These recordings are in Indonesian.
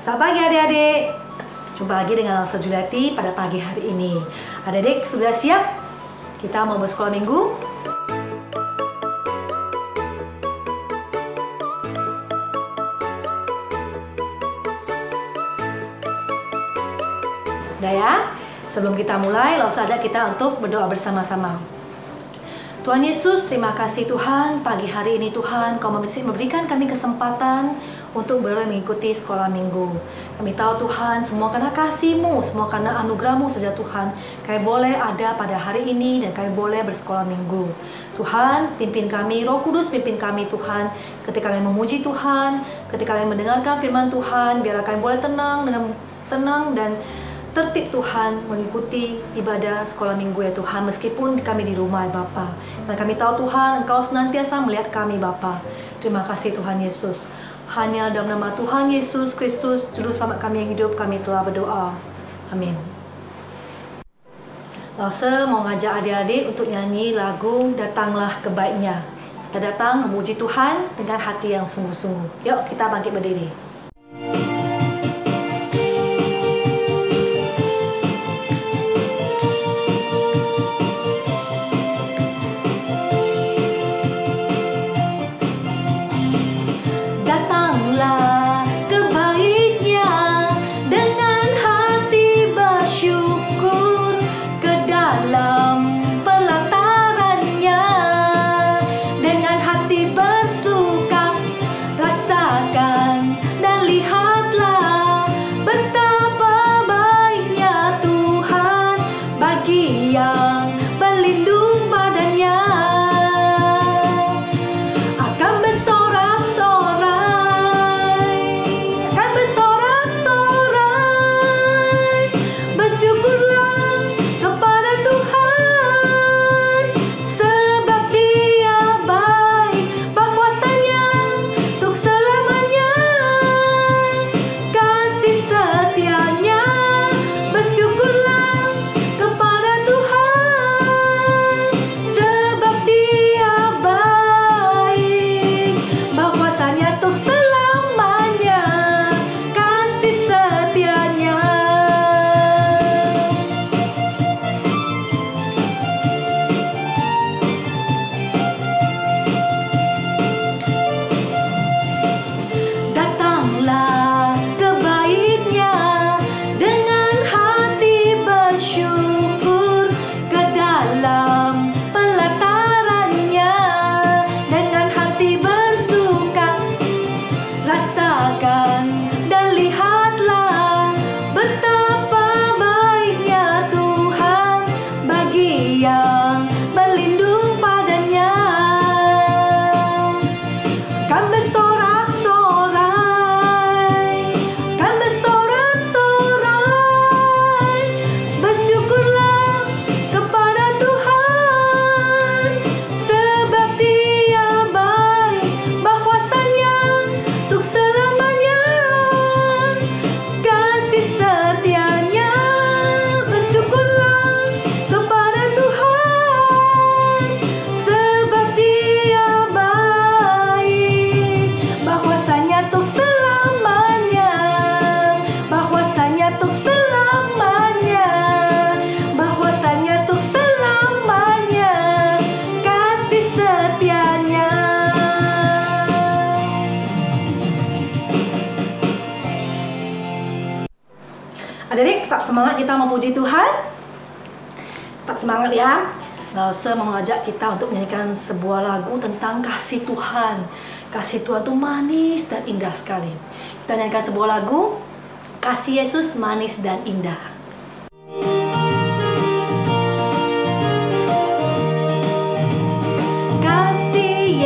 Selamat pagi adik-adik. Jumpa lagi dengan Elsa Juliati pada pagi hari ini. Adik-adik sudah siap? Kita mau bersekolah minggu? Sudah ya? Sebelum kita mulai, Elsa ajak kita untuk berdoa bersama-sama. Tuhan Yesus, terima kasih Tuhan, pagi hari ini Tuhan, Kau memberikan kami kesempatan untuk boleh mengikuti sekolah minggu. Kami tahu Tuhan, semua karena kasih-Mu, semua karena anugerah-Mu saja Tuhan, kami boleh ada pada hari ini dan kami boleh bersekolah minggu. Tuhan, pimpin kami, Roh Kudus pimpin kami Tuhan, ketika kami memuji Tuhan, ketika kami mendengarkan firman Tuhan, biarlah kami boleh tenang dan tertib Tuhan mengikuti ibadah sekolah minggu ya Tuhan, meskipun kami di rumah ya Bapa. Dan kami tahu Tuhan, Engkau senantiasa melihat kami Bapa. Terima kasih Tuhan Yesus. Hanya dalam nama Tuhan Yesus Kristus, Juru Selamat kami yang hidup, kami telah berdoa. Amin. Elsa mau ngajak adik-adik untuk nyanyi lagu Datanglah Kebaiknya. Kita datang memuji Tuhan dengan hati yang sungguh-sungguh. Yuk kita bangkit berdiri. Adik-adik tetap semangat kita memuji Tuhan. Tetap semangat ya. Elsa mengajak kita untuk menyanyikan sebuah lagu tentang kasih Tuhan. Kasih Tuhan itu manis dan indah sekali. Kita nyanyikan sebuah lagu, Kasih Yesus Manis dan Indah. Lebih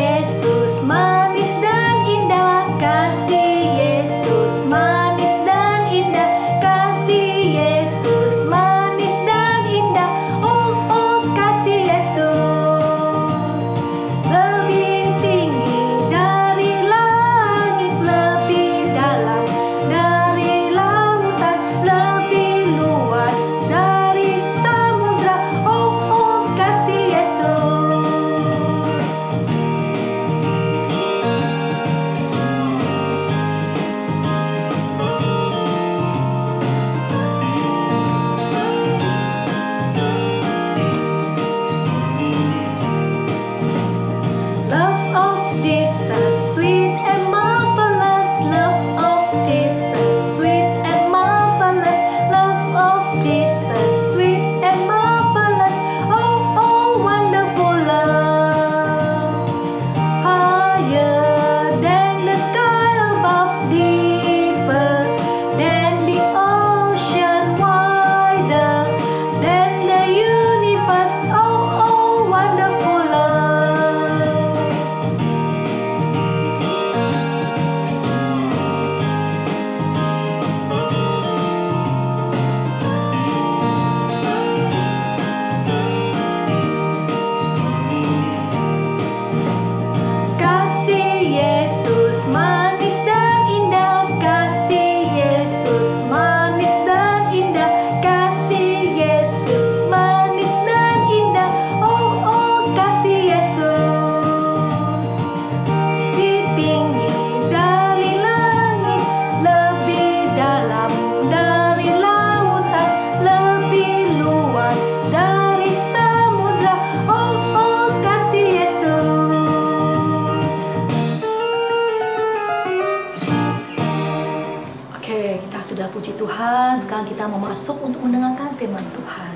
firman Tuhan.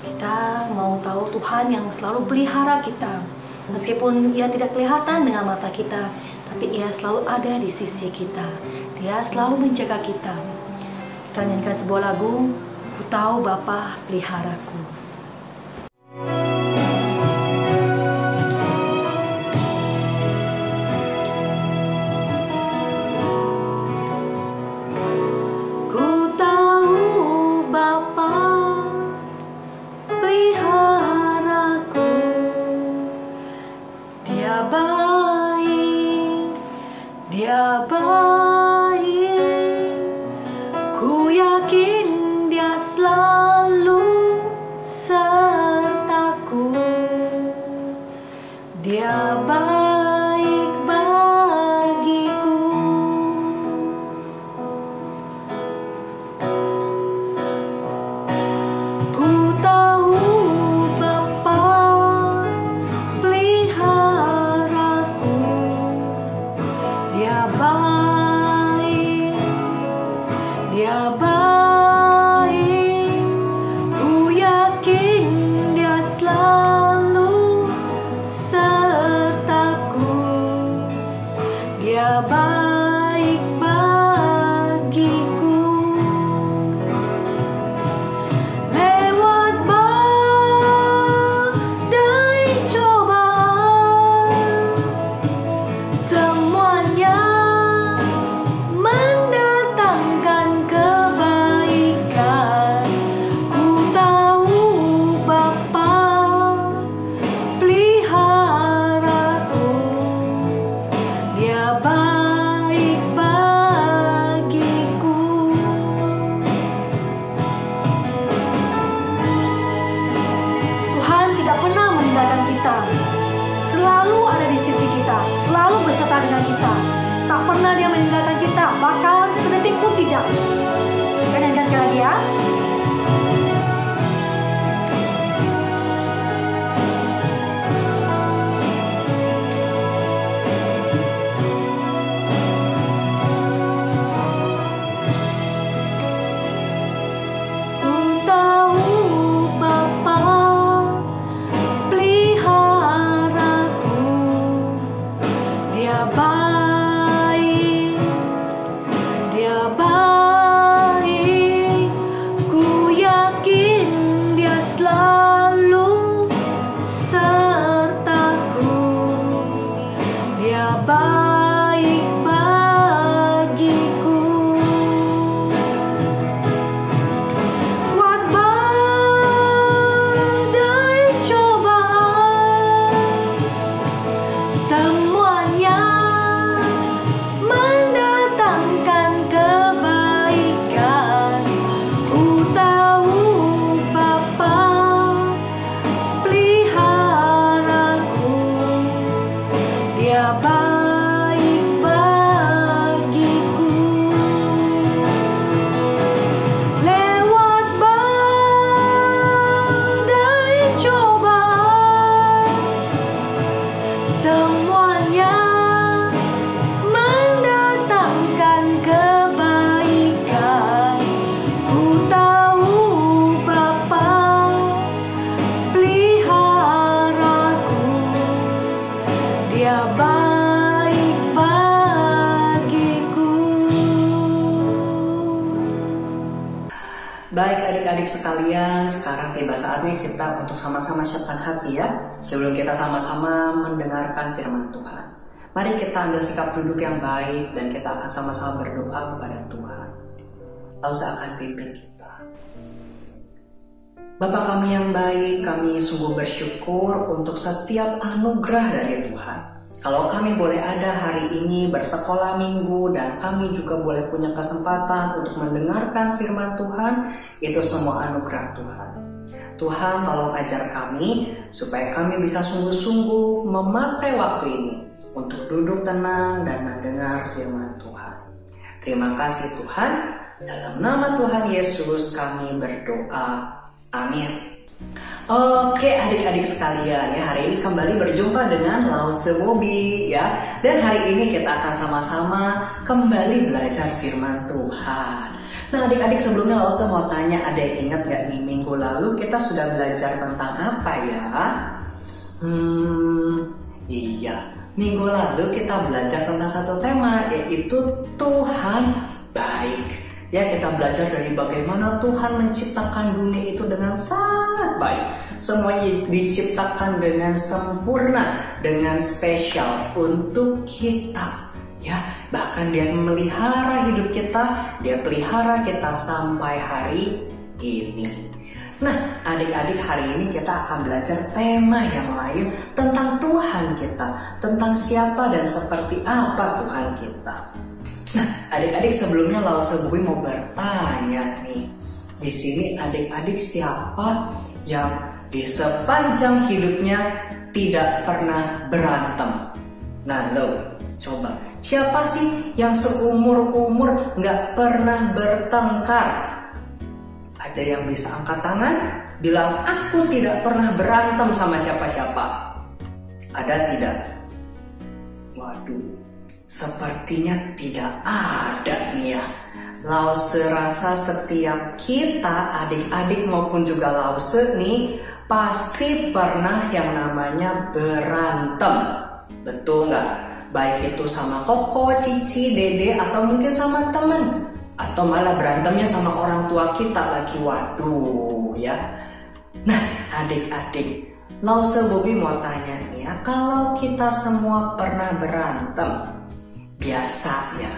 Kita mau tahu Tuhan yang selalu pelihara kita. Meskipun Ia tidak kelihatan dengan mata kita, tapi Ia selalu ada di sisi kita. Dia selalu menjaga kita. Kita nyanyikan sebuah lagu, Ku Tahu Bapa Peliharaku. Dia baik, ku yakin Dia selalu sertaku. Dia baik bagiku. Ku tahu Bapa peliharaku. Dia baik, Dia baik, ku yakin Dia selalu sertaku. Dia baik bagiku. Lewat badai cobaan, semuanya mendatangkan kebaikan. Ku tahu Bapa peliharaku. Dia baik bagiku. Tuhan tidak pernah meninggalkan kita. Selalu ada di sisi kita, selalu beserta dengan kita. Tak pernah Dia meninggalkan kita, bahkan sedetik pun tidak. Kita nyanyikan sekali lagi ya. Ku tahu Bapa peliharaku. Dia baik, Dia baik, ku yakin Dia selalu sertaku. Dia baik bagiku. Buat badai cobaan, semuanya mendatangkan kebaikan. Ku tahu Bapa peliharaku. Dia baik bagiku. Lewat badai cobaan, semuanya mendatangkan kebaikan. Ku tahu Bapa peliharaku. Dia baik bagiku. Baik adik-adik sekalian, sekarang tiba saatnya kita untuk sama-sama siapkan hati ya, sebelum kita sama-sama mendengarkan firman Tuhan. Mari kita ambil sikap duduk yang baik dan kita akan sama-sama berdoa kepada Tuhan. Lalu akan pimpin kita. Bapa kami yang baik, kami sungguh bersyukur untuk setiap anugerah dari Tuhan. Kalau kami boleh ada hari ini bersekolah minggu dan kami juga boleh punya kesempatan untuk mendengarkan firman Tuhan, itu semua anugerah Tuhan. Tuhan tolong ajar kami supaya kami bisa sungguh-sungguh memakai waktu ini untuk duduk tenang dan mendengar firman Tuhan. Terima kasih Tuhan, dalam nama Tuhan Yesus kami berdoa. Amin. Oke adik-adik sekalian ya, hari ini kembali berjumpa dengan Lause Bobby ya. Dan hari ini kita akan sama-sama kembali belajar firman Tuhan. Nah adik-adik, sebelumnya Lause mau tanya, ada yang ingat gak nih minggu lalu kita sudah belajar tentang apa ya? Iya, minggu lalu kita belajar tentang satu tema, yaitu Tuhan baik. Ya, kita belajar dari bagaimana Tuhan menciptakan dunia itu dengan sangat baik. Semuanya diciptakan dengan sempurna, dengan spesial untuk kita. Ya, bahkan Dia memelihara hidup kita, Dia pelihara kita sampai hari ini. Nah, adik-adik, hari ini kita akan belajar tema yang lain tentang Tuhan kita, tentang siapa dan seperti apa Tuhan kita. Nah, adik-adik, sebelumnya Lause Bui mau bertanya nih. Di sini adik-adik, siapa yang di sepanjang hidupnya tidak pernah berantem? Nah, lo coba, siapa sih yang seumur-umur nggak pernah bertengkar? Ada yang bisa angkat tangan, bilang aku tidak pernah berantem sama siapa-siapa. Ada tidak? Waduh, sepertinya tidak ada nih ya. Lause rasa setiap kita, adik-adik maupun juga Lause nih, pasti pernah yang namanya berantem. Betul nggak? Baik itu sama Koko, Cici, Dede, atau mungkin sama temen, atau malah berantemnya sama orang tua kita lagi. Waduh ya. Nah adik-adik, Lause Bobby mau tanya nih ya, kalau kita semua pernah berantem, biasanya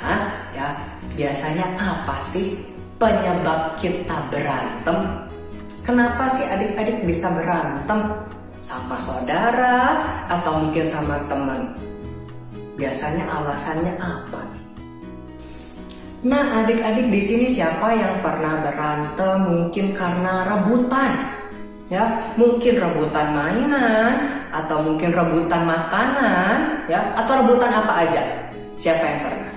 apa sih penyebab kita berantem? Kenapa sih adik-adik bisa berantem? Sama saudara atau mungkin sama teman? Biasanya alasannya apa nih? Nah, adik-adik, di sini siapa yang pernah berantem? Mungkin karena rebutan, ya, mungkin rebutan mainan, atau mungkin rebutan makanan, ya, atau rebutan apa aja. Siapa yang pernah?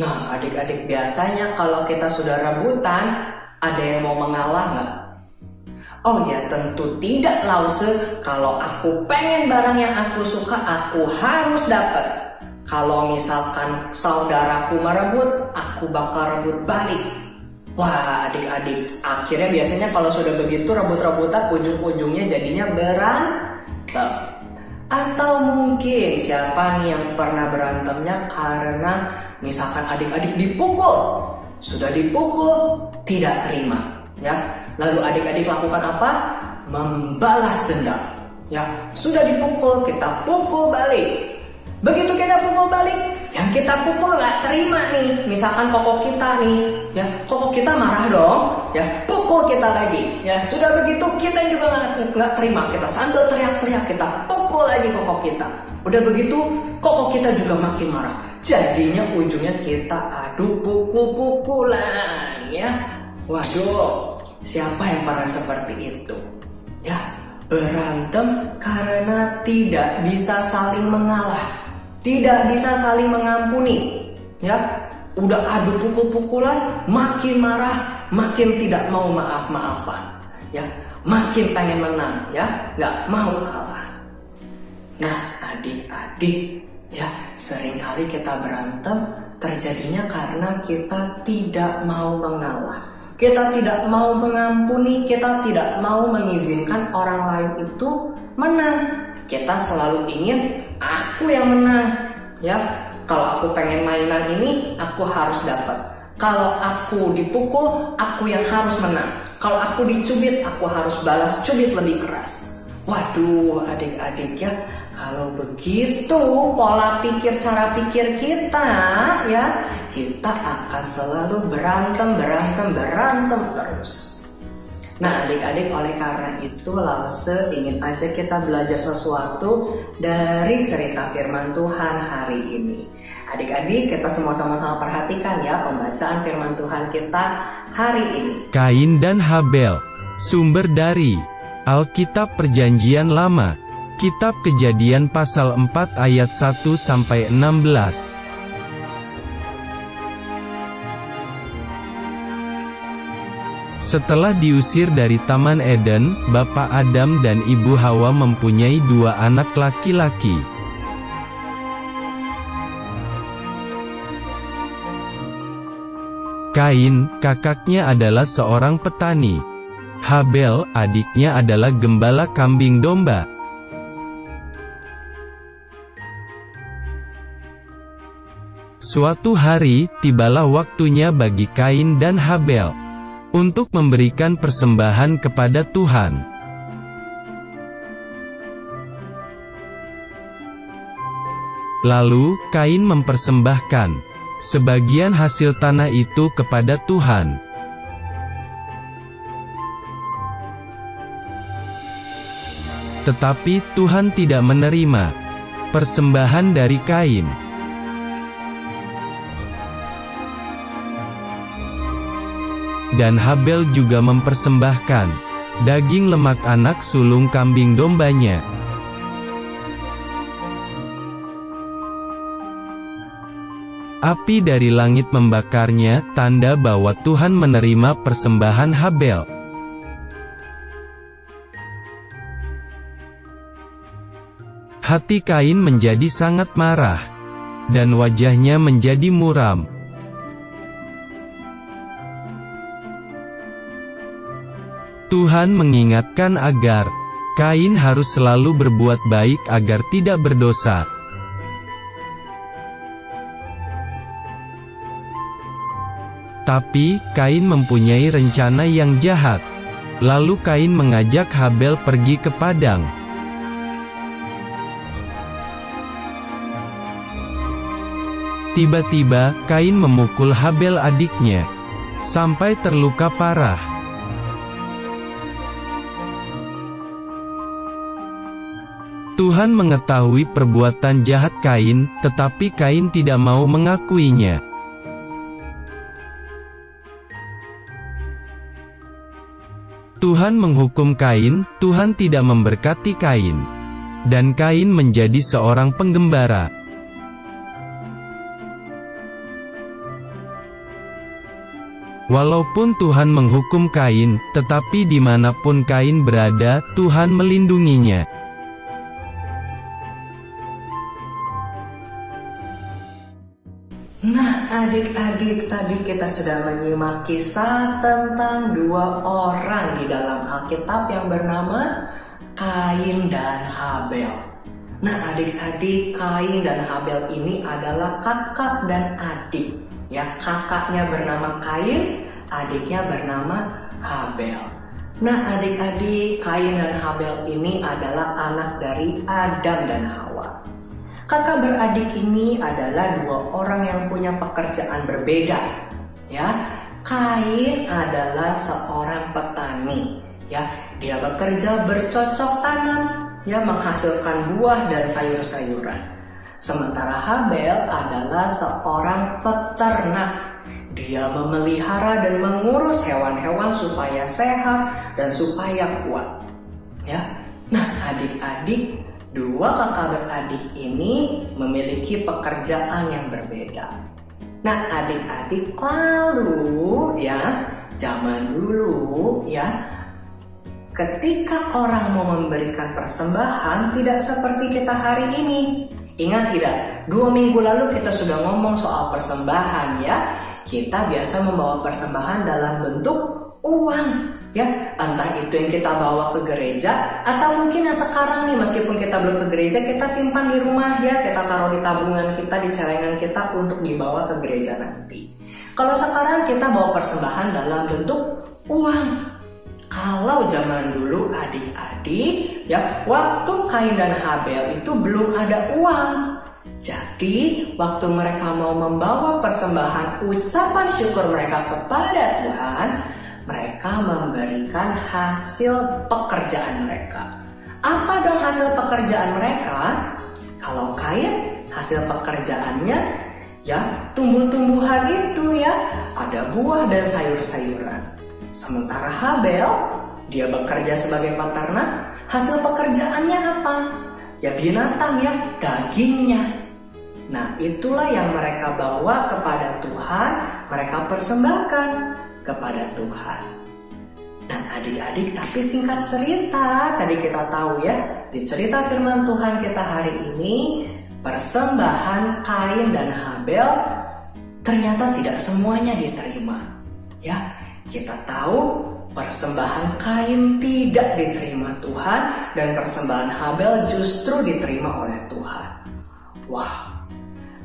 Nah, adik-adik, biasanya kalau kita sudah rebutan, ada yang mau mengalah nggak? Oh ya, tentu tidak, Lause. Kalau aku pengen barang yang aku suka, aku harus dapat. Kalau misalkan saudaraku merebut, aku bakal rebut balik. Wah, adik-adik, akhirnya biasanya kalau sudah begitu rebut-rebutan, ujung-ujungnya jadinya berantem. Atau mungkin siapa nih yang pernah berantemnya karena misalkan adik-adik dipukul. Sudah dipukul, tidak terima, ya. Lalu adik-adik lakukan apa? Membalas dendam. Ya, sudah dipukul, kita pukul balik. Begitu kita pukul balik, yang kita pukul nggak terima nih. Misalkan koko kita nih, ya, koko kita marah dong, ya, pukul kita lagi. Ya, sudah begitu kita juga nggak terima. Kita sambil teriak-teriak, kita pukul lagi koko kita. Udah begitu, koko kita juga makin marah. Jadinya ujungnya kita adu pukul-pukulan, ya. Waduh. Siapa yang pernah seperti itu? Ya, berantem karena tidak bisa saling mengalah, tidak bisa saling mengampuni. Ya, udah adu pukul-pukulan, makin marah, makin tidak mau maaf-maafan. Ya, makin pengen menang, ya, nggak mau kalah. Nah, adik-adik, ya, seringkali kita berantem terjadinya karena kita tidak mau mengalah. Kita tidak mau mengampuni, kita tidak mau mengizinkan orang lain itu menang. Kita selalu ingin aku yang menang, ya. Kalau aku pengen mainan ini, aku harus dapat. Kalau aku dipukul, aku yang harus menang. Kalau aku dicubit, aku harus balas cubit lebih keras. Waduh, adik-adik ya, kalau begitu pola pikir, cara pikir kita, ya, kita akan selalu berantem terus. Nah, adik-adik, oleh karena itu Lause ingin aja kita belajar sesuatu dari cerita firman Tuhan hari ini. Adik-adik, kita semua sama-sama perhatikan ya pembacaan firman Tuhan kita hari ini. Kain dan Habel. Sumber dari Alkitab Perjanjian Lama. Kitab Kejadian pasal 4 ayat 1-16. Setelah diusir dari Taman Eden, Bapak Adam dan Ibu Hawa mempunyai 2 anak laki-laki. Kain, kakaknya adalah seorang petani. Habel, adiknya adalah gembala kambing domba. Suatu hari, tibalah waktunya bagi Kain dan Habel untuk memberikan persembahan kepada Tuhan. Lalu, Kain mempersembahkan sebagian hasil tanah itu kepada Tuhan. Tetapi Tuhan tidak menerima persembahan dari Kain. Dan Habel juga mempersembahkan daging lemak anak sulung kambing dombanya. Api dari langit membakarnya, tanda bahwa Tuhan menerima persembahan Habel. Hati Kain menjadi sangat marah, dan wajahnya menjadi muram. Tuhan mengingatkan agar Kain harus selalu berbuat baik agar tidak berdosa. Tapi, Kain mempunyai rencana yang jahat. Lalu Kain mengajak Habel pergi ke padang. Tiba-tiba, Kain memukul Habel adiknya, sampai terluka parah. Tuhan mengetahui perbuatan jahat Kain, tetapi Kain tidak mau mengakuinya. Tuhan menghukum Kain, Tuhan tidak memberkati Kain. Dan Kain menjadi seorang penggembara. Walaupun Tuhan menghukum Kain, tetapi dimanapun Kain berada, Tuhan melindunginya. Nah, adik-adik, tadi kita sudah menyimak kisah tentang dua orang di dalam Alkitab yang bernama Kain dan Habel. Nah, adik-adik, Kain dan Habel ini adalah kakak dan adik. Ya, kakaknya bernama Kain, adiknya bernama Habel. Nah, adik-adik, Kain dan Habel ini adalah anak dari Adam dan Hawa. Kakak beradik ini adalah dua orang yang punya pekerjaan berbeda. Ya, Kain adalah seorang petani. Ya, dia bekerja bercocok tanam, ya, menghasilkan buah dan sayur-sayuran. Sementara Habel adalah seorang peternak. Dia memelihara dan mengurus hewan-hewan supaya sehat dan supaya kuat. Ya, nah adik-adik, dua kakak beradik ini memiliki pekerjaan yang berbeda. Nah, adik-adik, lalu ya, zaman dulu ya, ketika orang mau memberikan persembahan tidak seperti kita hari ini. Ingat tidak? 2 minggu lalu kita sudah ngomong soal persembahan ya. Kita biasa membawa persembahan dalam bentuk uang. Ya, entah itu yang kita bawa ke gereja, atau mungkin yang sekarang nih, meskipun kita belum ke gereja, kita simpan di rumah ya, kita taruh di tabungan kita, di celengan kita untuk dibawa ke gereja nanti. Kalau sekarang kita bawa persembahan dalam bentuk uang. Kalau zaman dulu adik-adik, ya, waktu Kain dan Habel itu belum ada uang. Jadi, waktu mereka mau membawa persembahan ucapan syukur mereka kepada Tuhan, mereka memberikan hasil pekerjaan mereka. Apa dong hasil pekerjaan mereka? Kalau Kain, hasil pekerjaannya ya tumbuh-tumbuhan itu ya, ada buah dan sayur-sayuran. Sementara Habel, dia bekerja sebagai peternak, hasil pekerjaannya apa? Ya binatang ya, dagingnya. Nah, itulah yang mereka bawa kepada Tuhan, mereka persembahkan kepada Tuhan. Nah, adik-adik, tapi singkat cerita, tadi kita tahu ya, di cerita firman Tuhan kita hari ini, persembahan Kain dan Habel ternyata tidak semuanya diterima. Ya, kita tahu persembahan Kain tidak diterima Tuhan dan persembahan Habel justru diterima oleh Tuhan. Wah,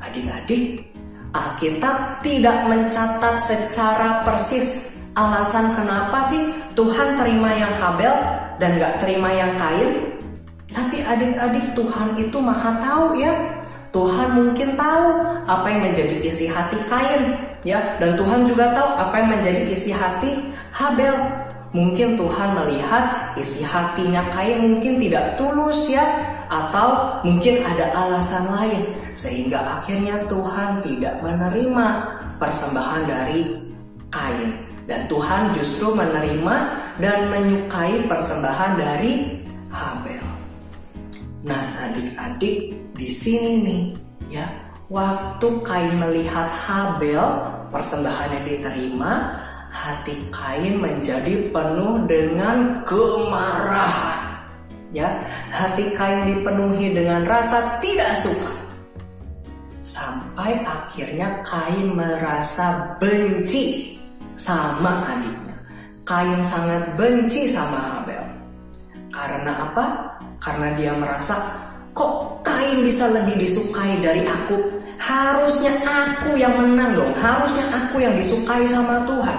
adik-adik, Alkitab tidak mencatat secara persis alasan kenapa sih Tuhan terima yang Habel dan gak terima yang Kain. Tapi adik-adik, Tuhan itu maha tahu ya. Tuhan mungkin tahu apa yang menjadi isi hati Kain ya, dan Tuhan juga tahu apa yang menjadi isi hati Habel. Mungkin Tuhan melihat isi hatinya Kain mungkin tidak tulus ya, atau mungkin ada alasan lain sehingga akhirnya Tuhan tidak menerima persembahan dari Kain, dan Tuhan justru menerima dan menyukai persembahan dari Habel. Nah, adik-adik, di sini nih ya, waktu Kain melihat Habel persembahannya diterima, hati Kain menjadi penuh dengan kemarahan. Ya, hati Kain dipenuhi dengan rasa tidak suka. Sampai akhirnya Kain merasa benci sama adiknya. Kain sangat benci sama Habel. Karena apa? Karena dia merasa, kok Kain bisa lebih disukai dari aku? Harusnya aku yang menang dong. Harusnya aku yang disukai sama Tuhan.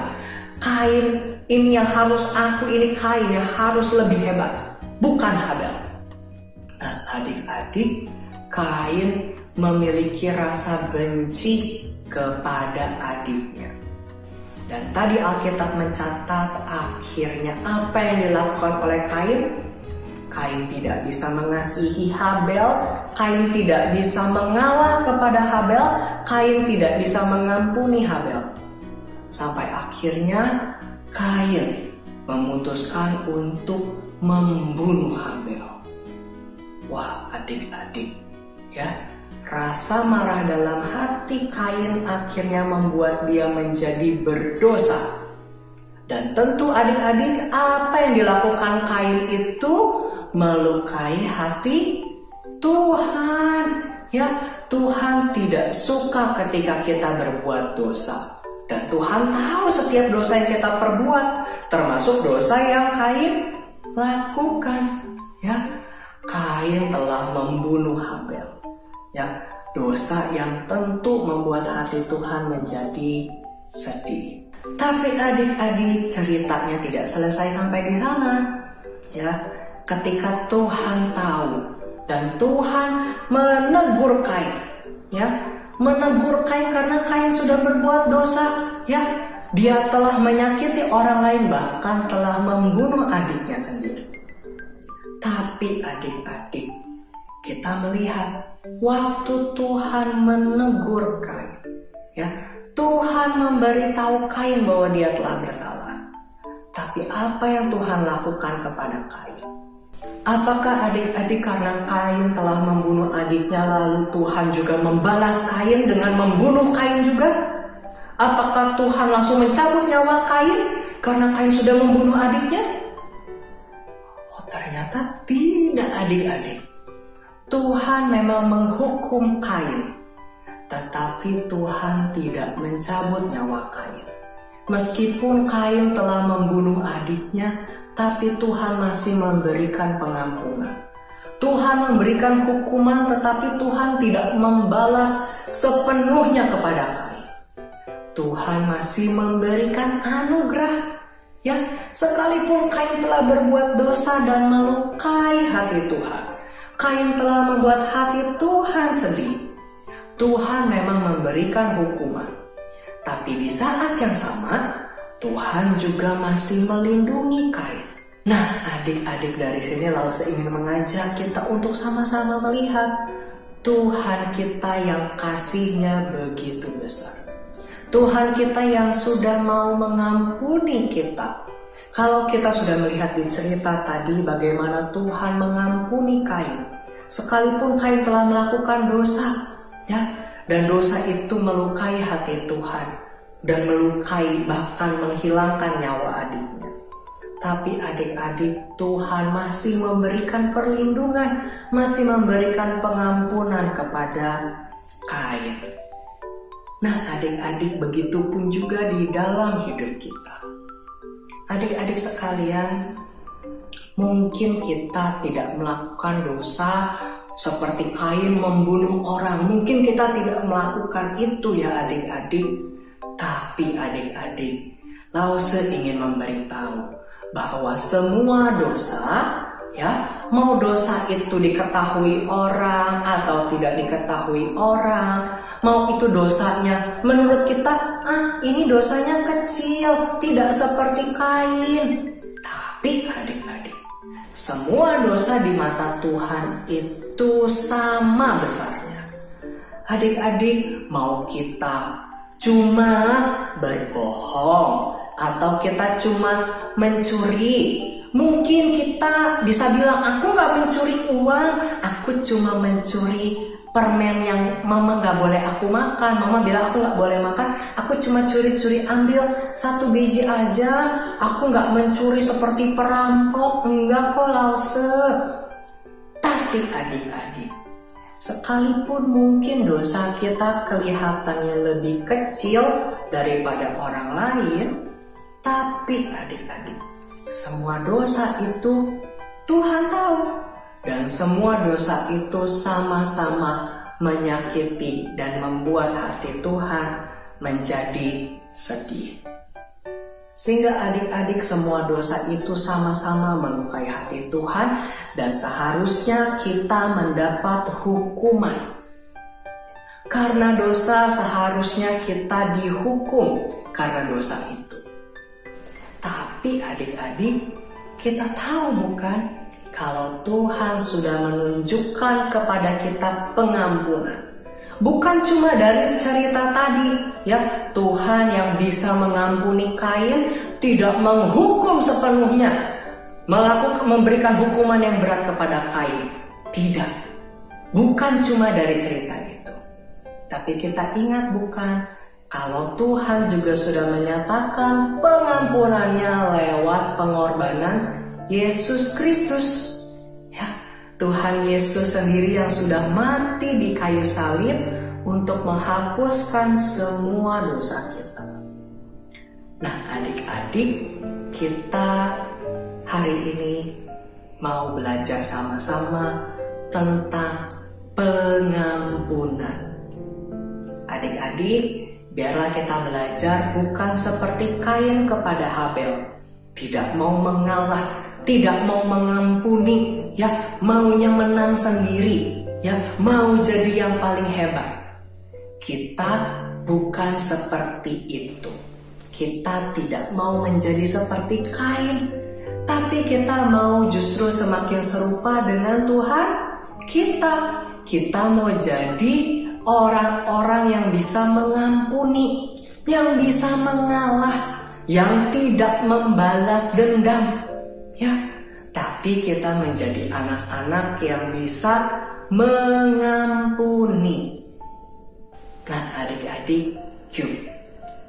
Kain ini yang harus aku, ini Kain yang harus lebih hebat, bukan Habel. Nah, adik-adik, Kain memiliki rasa benci kepada adiknya. Dan tadi Alkitab mencatat akhirnya apa yang dilakukan oleh Kain? Kain tidak bisa mengasihi Habel, Kain tidak bisa mengalah kepada Habel, Kain tidak bisa mengampuni Habel. Sampai akhirnya Kain memutuskan untuk membunuh Habel. Wah, adik-adik ya, rasa marah dalam hati Kain akhirnya membuat dia menjadi berdosa. Dan tentu adik-adik, apa yang dilakukan Kain itu melukai hati Tuhan. Ya, Tuhan tidak suka ketika kita berbuat dosa. Dan Tuhan tahu setiap dosa yang kita perbuat, termasuk dosa yang Kain lakukan. Ya, Kain telah membunuh Habel. Ya, dosa yang tentu membuat hati Tuhan menjadi sedih. Tapi adik-adik, ceritanya tidak selesai sampai di sana. Ya, ketika Tuhan tahu dan Tuhan menegur Kain, ya, menegur Kain karena Kain sudah berbuat dosa, ya, dia telah menyakiti orang lain, bahkan telah membunuh adiknya sendiri. Tapi adik-adik, kita melihat waktu Tuhan menegur Kain, ya, Tuhan memberitahu Kain bahwa dia telah bersalah. Tapi apa yang Tuhan lakukan kepada Kain? Apakah adik-adik karena Kain telah membunuh adiknya lalu Tuhan juga membalas Kain dengan membunuh Kain juga? Apakah Tuhan langsung mencabut nyawa Kain karena Kain sudah membunuh adiknya? Oh, ternyata tidak, adik-adik. Tuhan memang menghukum Kain, tetapi Tuhan tidak mencabut nyawa Kain. Meskipun Kain telah membunuh adiknya, tapi Tuhan masih memberikan pengampunan. Tuhan memberikan hukuman, tetapi Tuhan tidak membalas sepenuhnya kepada Kain. Tuhan masih memberikan anugerah. Ya, sekalipun Kain telah berbuat dosa dan melukai hati Tuhan, Kain telah membuat hati Tuhan sedih, Tuhan memang memberikan hukuman. Tapi di saat yang sama, Tuhan juga masih melindungi Kain. Nah, adik-adik, dari sini Lause ingin mengajak kita untuk sama-sama melihat Tuhan kita yang kasih-Nya begitu besar. Tuhan kita yang sudah mau mengampuni kita. Kalau kita sudah melihat di cerita tadi bagaimana Tuhan mengampuni Kain, sekalipun Kain telah melakukan dosa, ya, dan dosa itu melukai hati Tuhan dan melukai, bahkan menghilangkan nyawa adiknya. Tapi adik-adik, Tuhan masih memberikan perlindungan, masih memberikan pengampunan kepada Kain. Nah adik-adik, begitu pun juga di dalam hidup kita. Adik-adik sekalian, mungkin kita tidak melakukan dosa seperti Kain membunuh orang. Mungkin kita tidak melakukan itu ya adik-adik. Tapi adik-adik, Lause ingin memberitahu bahwa semua dosa, ya, mau dosa itu diketahui orang atau tidak diketahui orang, mau itu dosanya menurut kita, ini dosanya kecil, tidak seperti Kain. Tapi adik-adik, semua dosa di mata Tuhan itu sama besarnya. Adik-adik, mau kita cuma berbohong atau kita cuma mencuri, mungkin kita bisa bilang, aku gak mencuri uang, aku cuma mencuri permen yang mama gak boleh aku makan. Mama bilang aku gak boleh makan, aku cuma curi-curi ambil 1 biji aja, aku gak mencuri seperti perampok. Enggak kok Lause. Tapi adik-adik, sekalipun mungkin dosa kita kelihatannya lebih kecil daripada orang lain, tapi adik-adik, semua dosa itu Tuhan tahu. Dan semua dosa itu sama-sama menyakiti dan membuat hati Tuhan menjadi sedih. Sehingga adik-adik, semua dosa itu sama-sama melukai hati Tuhan dan seharusnya kita mendapat hukuman. Karena dosa seharusnya kita dihukum karena dosa itu. Tapi adik-adik, kita tahu bukan, kalau Tuhan sudah menunjukkan kepada kita pengampunan. Bukan cuma dari cerita tadi, ya, Tuhan yang bisa mengampuni Kain, tidak menghukum sepenuhnya, memberikan hukuman yang berat kepada Kain. Tidak, bukan cuma dari cerita itu. Tapi kita ingat bukan, kalau Tuhan juga sudah menyatakan pengampunannya lewat pengorbanan Yesus Kristus. Ya, Tuhan Yesus sendiri yang sudah mati di kayu salib untuk menghapuskan semua dosa kita. Nah adik-adik, kita hari ini mau belajar sama-sama tentang pengampunan. Adik-adik, biarlah kita belajar bukan seperti Kain kepada Habel, tidak mau mengalah, tidak mau mengampuni, ya, maunya menang sendiri, ya, mau jadi yang paling hebat. Kita bukan seperti itu. Kita tidak mau menjadi seperti Kain, tapi kita mau justru semakin serupa dengan Tuhan kita. Kita mau jadi orang-orang yang bisa mengampuni, yang bisa mengalah, yang tidak membalas dendam, ya. Tapi kita menjadi anak-anak yang bisa mengampuni. Nah adik-adik, yuk,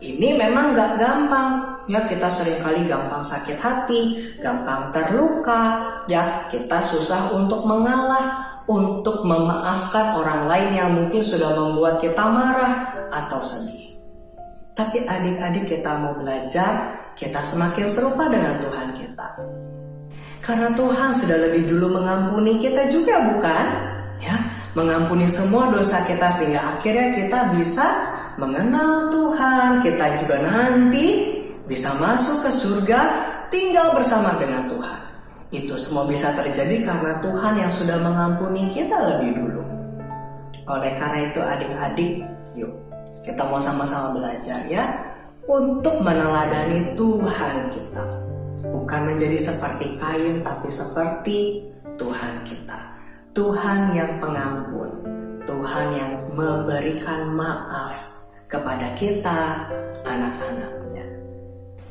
ini memang gak gampang, ya. Kita seringkali gampang sakit hati, gampang terluka, ya. Kita susah untuk mengalah, untuk memaafkan orang lain yang mungkin sudah membuat kita marah atau sedih. Tapi adik-adik, kita mau belajar, kita semakin serupa dengan Tuhan kita. Karena Tuhan sudah lebih dulu mengampuni kita juga bukan? Ya, mengampuni semua dosa kita sehingga akhirnya kita bisa mengenal Tuhan. Kita juga nanti bisa masuk ke surga, tinggal bersama dengan Tuhan. Itu semua bisa terjadi karena Tuhan yang sudah mengampuni kita lebih dulu. Oleh karena itu adik-adik, yuk kita mau sama-sama belajar ya, untuk meneladani Tuhan kita. Bukan menjadi seperti Kain, tapi seperti Tuhan kita. Tuhan yang pengampun, Tuhan yang memberikan maaf kepada kita, anak-anaknya.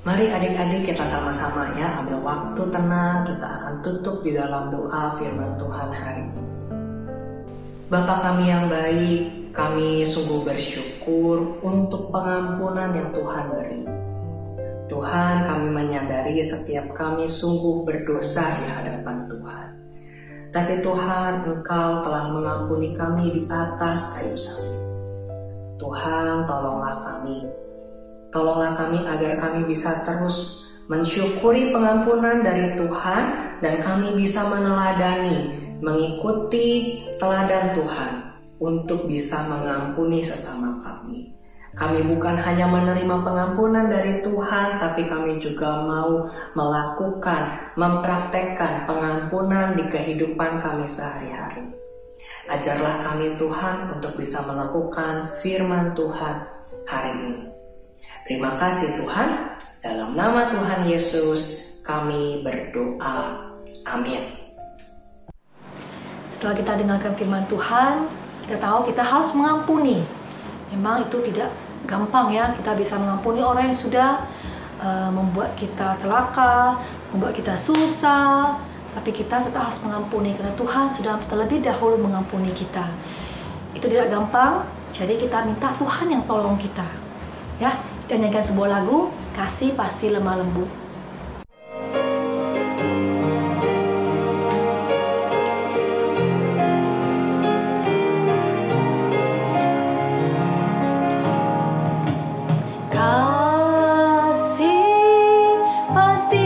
Mari adik-adik, kita sama-sama ya ambil waktu tenang. Kita akan tutup di dalam doa firman Tuhan hari ini. Bapa kami yang baik, kami sungguh bersyukur untuk pengampunan yang Tuhan beri. Tuhan, kami menyadari setiap kami sungguh berdosa di hadapan Tuhan. Tapi Tuhan, Engkau telah mengampuni kami di atas kayu salib. Tuhan, tolonglah kami. Tolonglah kami agar kami bisa terus mensyukuri pengampunan dari Tuhan dan kami bisa meneladani, mengikuti teladan Tuhan untuk bisa mengampuni sesama kami. Kami bukan hanya menerima pengampunan dari Tuhan, tapi kami juga mau melakukan, mempraktekkan pengampunan di kehidupan kami sehari-hari. Ajarlah kami Tuhan untuk bisa melakukan firman Tuhan hari ini. Terima kasih Tuhan, dalam nama Tuhan Yesus kami berdoa. Amin. Setelah kita dengarkan firman Tuhan, kita tahu kita harus mengampuni. Memang itu tidak gampang ya, kita bisa mengampuni orang yang sudah membuat kita celaka, membuat kita susah, tapi kita tetap harus mengampuni karena Tuhan sudah terlebih dahulu mengampuni kita. Itu tidak gampang, jadi kita minta Tuhan yang tolong kita. Ya, dan nyanyikan sebuah lagu, Kasih Pasti Lemah Lembut. Kasih pasti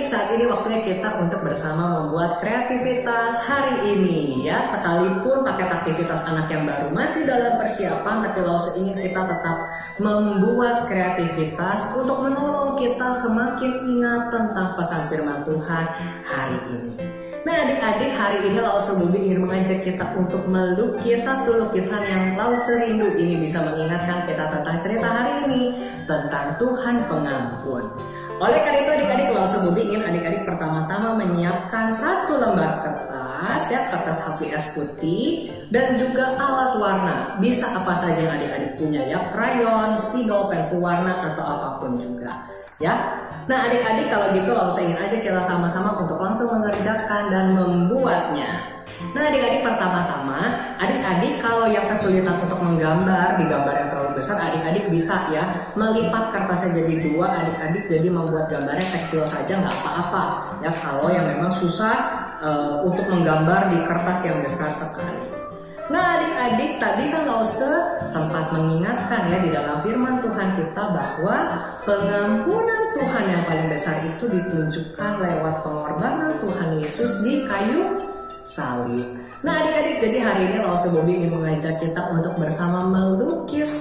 saat ini waktunya kita untuk bersama membuat kreativitas hari ini ya. Sekalipun paket aktivitas anak yang baru masih dalam persiapan, tapi Lause ingin kita tetap membuat kreativitas untuk menolong kita semakin ingat tentang pesan firman Tuhan hari ini. Nah adik-adik, hari ini Lause Bubi ingin mengajak kita untuk melukis satu lukisan yang Lause rindu. Ini bisa mengingatkan kita tentang cerita hari ini, tentang Tuhan pengampun. Oleh karena itu adik-adik, Lause Bubi ingin adik-adik pertama-tama menyiapkan satu lembar kertas ya, kertas HVS putih dan juga alat warna. Bisa apa saja yang adik-adik punya ya, krayon, spidol, pensil warna atau apapun juga ya. Nah adik-adik, kalau gitu Lause ingin aja kita sama-sama untuk langsung mengerjakan dan membuatnya. Nah adik-adik, pertama-tama adik-adik kalau yang kesulitan untuk menggambar di gambar yang terlalu besar, adik-adik bisa ya melipat kertasnya jadi dua, adik-adik jadi membuat gambarnya kecil saja nggak apa-apa ya, kalau yang memang susah untuk menggambar di kertas yang besar sekali. Nah adik-adik, tadi kan Lause sempat mengingatkan ya di dalam firman Tuhan kita bahwa pengampunan Tuhan yang paling besar itu ditunjukkan lewat pengorbanan Tuhan Yesus di kayu salib. Nah adik-adik, jadi hari ini Lause Bubi ingin mengajak kita untuk bersama melukis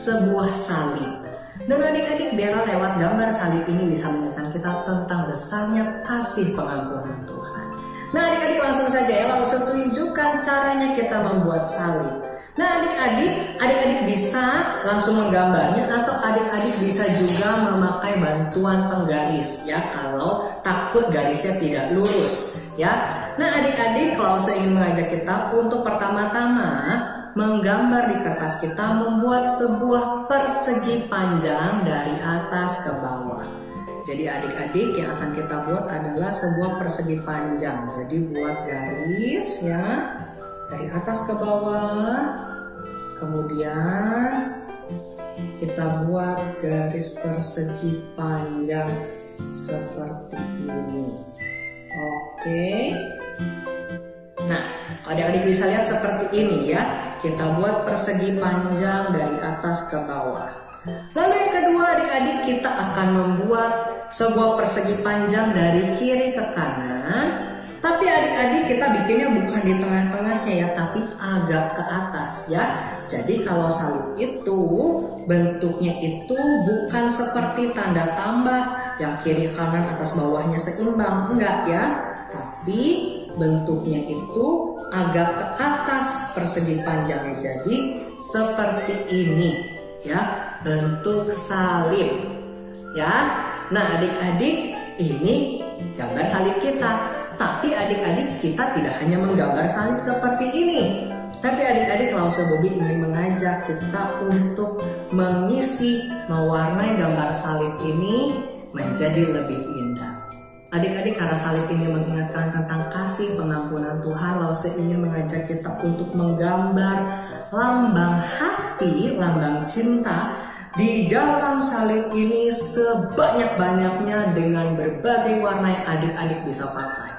sebuah salib. Dan adik-adik, biarlah lewat gambar salib ini bisa mengingatkan kita tentang besarnya kasih pengampunan Tuhan. Nah adik-adik, langsung saja ya Lause tunjukkan caranya kita membuat salib. Nah adik-adik bisa langsung menggambarnya atau adik-adik bisa juga memakai bantuan penggaris ya, kalau takut garisnya tidak lurus ya. Nah adik-adik, Lause ingin mengajak kita untuk pertama-tama menggambar di kertas kita, membuat sebuah persegi panjang dari atas ke bawah. Jadi adik-adik, yang akan kita buat adalah sebuah persegi panjang. Jadi buat garis ya dari atas ke bawah, kemudian kita buat garis persegi panjang seperti ini. Oke. Nah, adik-adik bisa lihat seperti ini ya. Kita buat persegi panjang dari atas ke bawah. Lalu yang kedua adik-adik, kita akan membuat sebuah persegi panjang dari kiri ke kanan. Tapi adik-adik, kita bikinnya bukan di tengah-tengahnya ya, tapi agak ke atas ya. Jadi kalau salib itu bentuknya itu bukan seperti tanda tambah yang kiri kanan atas bawahnya seimbang, enggak ya. Tapi bentuknya itu agak ke atas persegi panjangnya, jadi seperti ini ya, bentuk salib ya. Nah adik-adik, ini gambar salib kita. Tapi adik-adik, kita tidak hanya menggambar salib seperti ini, tapi adik-adik, Lause Bubi ingin mengajak kita untuk mengisi, mewarnai gambar salib ini menjadi lebih indah. Adik-adik, karena salib ini mengingatkan tentang kasih pengampunan Tuhan, Lause ingin mengajak kita untuk menggambar lambang hati, lambang cinta di dalam salib ini sebanyak-banyaknya dengan berbagai warna yang adik-adik bisa pakai.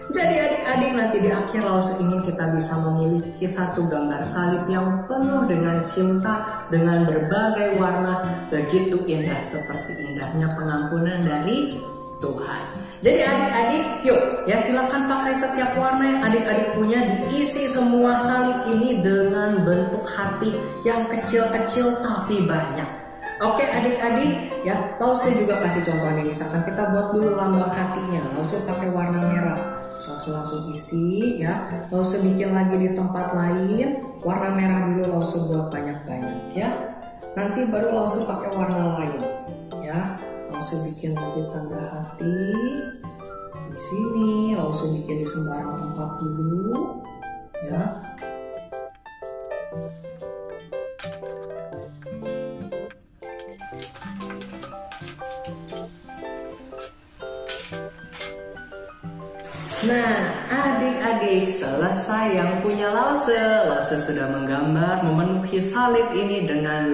Jadi adik-adik, nanti di akhir Lause ingin kita bisa memiliki satu gambar salib yang penuh dengan cinta, dengan berbagai warna, begitu indah seperti indahnya pengampunan dari Tuhan. Jadi adik-adik, yuk ya silakan pakai setiap warna yang adik-adik punya, diisi semua salib ini dengan bentuk hati yang kecil-kecil tapi banyak. Oke adik-adik ya, Lause juga kasih contoh nih, misalkan kita buat dulu lambang hatinya, Lause pakai warna merah, langsung isi ya. Lause bikin lagi di tempat lain, warna merah dulu Lause buat banyak-banyak ya. Nanti baru Lause pakai warna lain ya. Lause bikin lagi tanda hati di sini, Lause bikin di sembarang tempat dulu ya. Nah, adik-adik, selesai yang punya Lause sudah menggambar, memenuhi salib ini dengan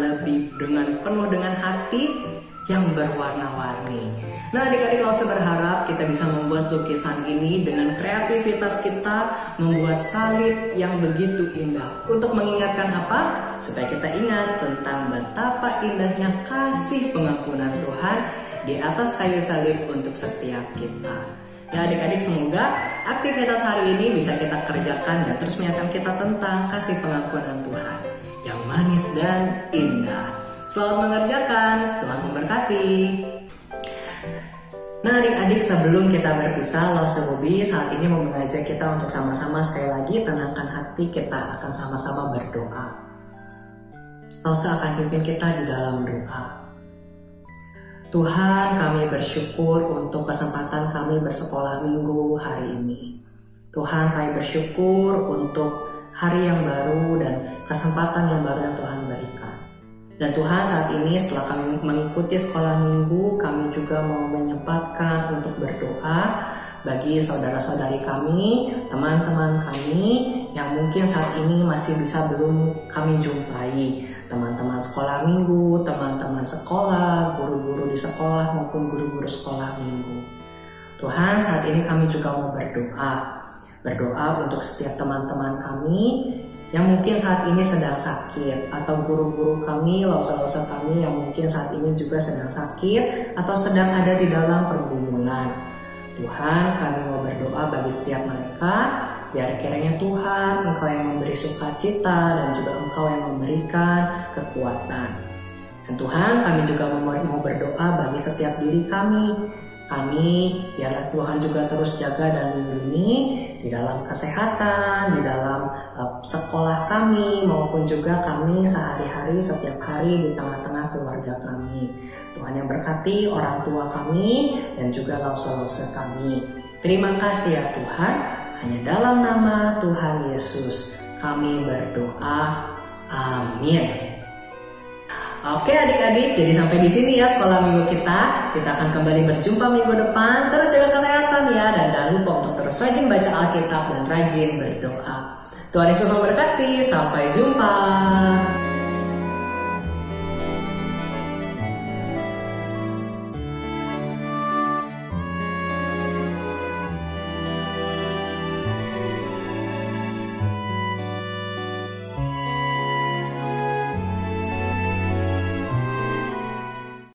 penuh dengan hati yang berwarna-warni. Nah, adik-adik, Lause berharap kita bisa membuat lukisan ini dengan kreativitas kita, membuat salib yang begitu indah. Untuk mengingatkan apa? Supaya kita ingat tentang betapa indahnya kasih pengampunan Tuhan di atas kayu salib untuk setiap kita. Ya adik-adik, semoga aktivitas hari ini bisa kita kerjakan dan terus mengingatkan kita tentang kasih pengampunan Tuhan yang manis dan indah. Selamat mengerjakan, Tuhan memberkati. Nah adik-adik, sebelum kita berpisah, Lause Bobby saat ini mau mengajak kita untuk sama-sama sekali lagi tenangkan hati, kita akan sama-sama berdoa. Lause akan pimpin kita di dalam doa. Tuhan, kami bersyukur untuk kesempatan kami bersekolah minggu hari ini. Tuhan, kami bersyukur untuk hari yang baru dan kesempatan yang baru yang Tuhan berikan. Dan Tuhan, saat ini setelah kami mengikuti sekolah minggu, kami juga mau menyempatkan untuk berdoa bagi saudara-saudari kami, teman-teman kami yang mungkin saat ini masih belum kami jumpai. Teman-teman sekolah minggu, teman-teman sekolah, guru-guru di sekolah maupun guru-guru sekolah minggu. Tuhan, saat ini kami juga mau berdoa untuk setiap teman-teman kami yang mungkin saat ini sedang sakit, atau guru-guru kami, lause-lause kami yang mungkin saat ini juga sedang sakit atau sedang ada di dalam pergumulan. Tuhan, kami mau berdoa bagi setiap mereka, biar kiranya Tuhan, Engkau yang memberi sukacita dan juga Engkau yang memberikan kekuatan. Dan Tuhan, kami juga mau berdoa bagi setiap diri kami. Biarlah Tuhan juga terus jaga dan lindungi di dalam kesehatan, di dalam sekolah kami, maupun juga kami sehari-hari, setiap hari di tengah-tengah keluarga kami. Tuhan yang berkati orang tua kami dan juga lause-lause kami. Terima kasih ya Tuhan, hanya dalam nama Tuhan Yesus kami berdoa. Amin. Oke adik-adik, jadi sampai di sini ya sekolah minggu kita. Kita akan kembali berjumpa minggu depan. Terus jaga kesehatan ya, dan jangan lupa untuk terus rajin baca Alkitab dan rajin berdoa. Tuhan Yesus memberkati, sampai jumpa.